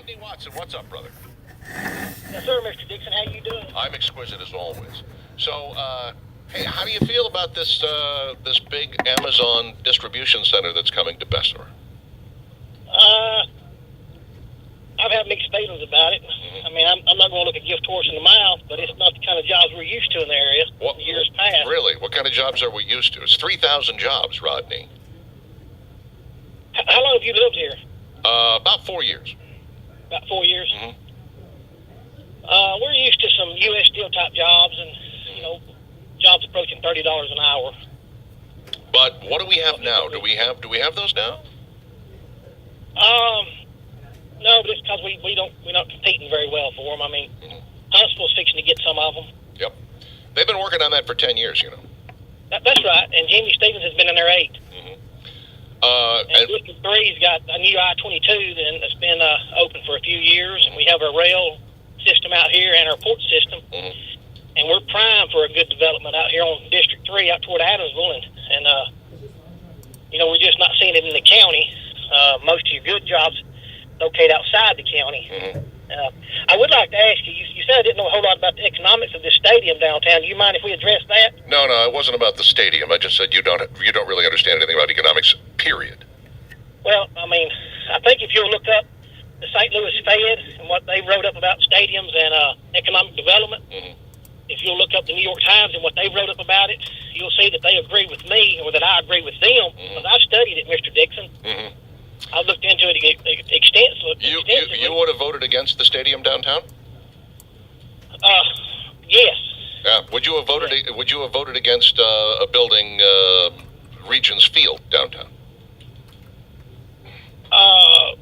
Rodney Watson, what's up, brother? Yes, sir, Mr. Dixon. How you doing? I'm exquisite as always. So, hey, how do you feel about this this big Amazon distribution center that's coming to Bessemer? I've had mixed feelings about it. Mm-hmm. I mean, I'm not going to look a gift horse in the mouth, but it's not the kind of jobs we're used to in the area in years past. Really? What kind of jobs are we used to? It's 3,000 jobs, Rodney. How long have you lived here? About 4 years. About 4 years? Mm-hmm. We're used to some U.S. Steel type jobs and, jobs approaching $30 an hour. But what do we have now? Do we have those now? No, but it's because we're not competing very well for them. I mean, Huntsville's fixing to get some of them. Yep. They've been working on that for 10 years, That's right, and Jimmy Stevens has been in there 8. Mm-hmm. And District 3's got a new I-22 that's been open for a few years, and we have our rail system out here and our port system. Mm-hmm. And we're primed for a good development out here on District 3 out toward Adamsville. And we're just not seeing it in the county. Most of your good jobs located outside the county. Mm-hmm. I would like to ask you, you said I didn't know a whole lot about the economics of this stadium downtown. Do you mind if we address that? No, it wasn't about the stadium. I just said you don't really understand anything about economics, period. Well, I mean, I think if you'll look up the St. Louis Fed and what they wrote up about stadiums and economic development, mm-hmm. if you'll look up the New York Times and what they wrote up about it, you'll see that they agree with me or that I agree with them. Mm-hmm. Because I've studied it, Mr. Dixon. Mm-hmm. I've looked into it extensively. You would have voted against the stadium downtown? Yes. Yeah. Would you have voted? Yes. Would you have voted against a building Regions Field downtown? I'm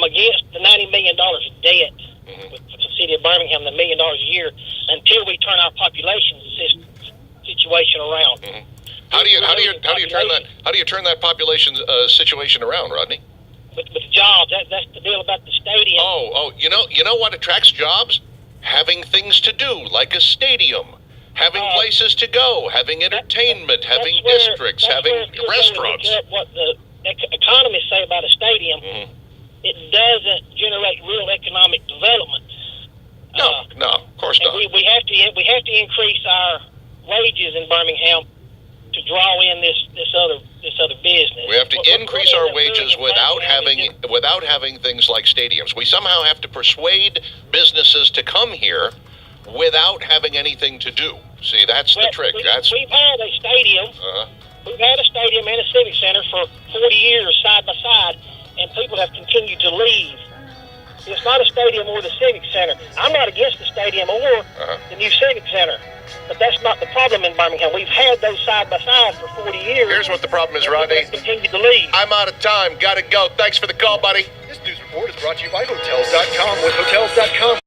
against the $90 million debt Mm-hmm. with the city of Birmingham, the $1 million a year, until we turn our population situation around. Mm-hmm. How do you turn that population situation around, Rodney? With jobs, that's the deal about the stadium. Oh, you know what attracts jobs? Having things to do, like a stadium, having places to go, having entertainment, having districts, having restaurants. What the economists say about a stadium, Mm-hmm. it doesn't generate real economic development. No, of course not. We have to increase our wages in Birmingham to draw in this other business. We have to increase our wages without having things like stadiums. We somehow have to persuade businesses to come here without having anything to do. See, that's the trick. We've had a stadium. Uh-huh. We've had a stadium and a civic center for 40 years side by side, and people have continued to leave. It's not a stadium or the civic center. I'm not against the stadium or the new civic center. But that's not the problem in Birmingham. We've had those side by side for 40 years. Here's what the problem is, Rodney. Continue to leave. I'm out of time. Gotta go. Thanks for the call, buddy. This news report is brought to you by Hotels.com with Hotels.com.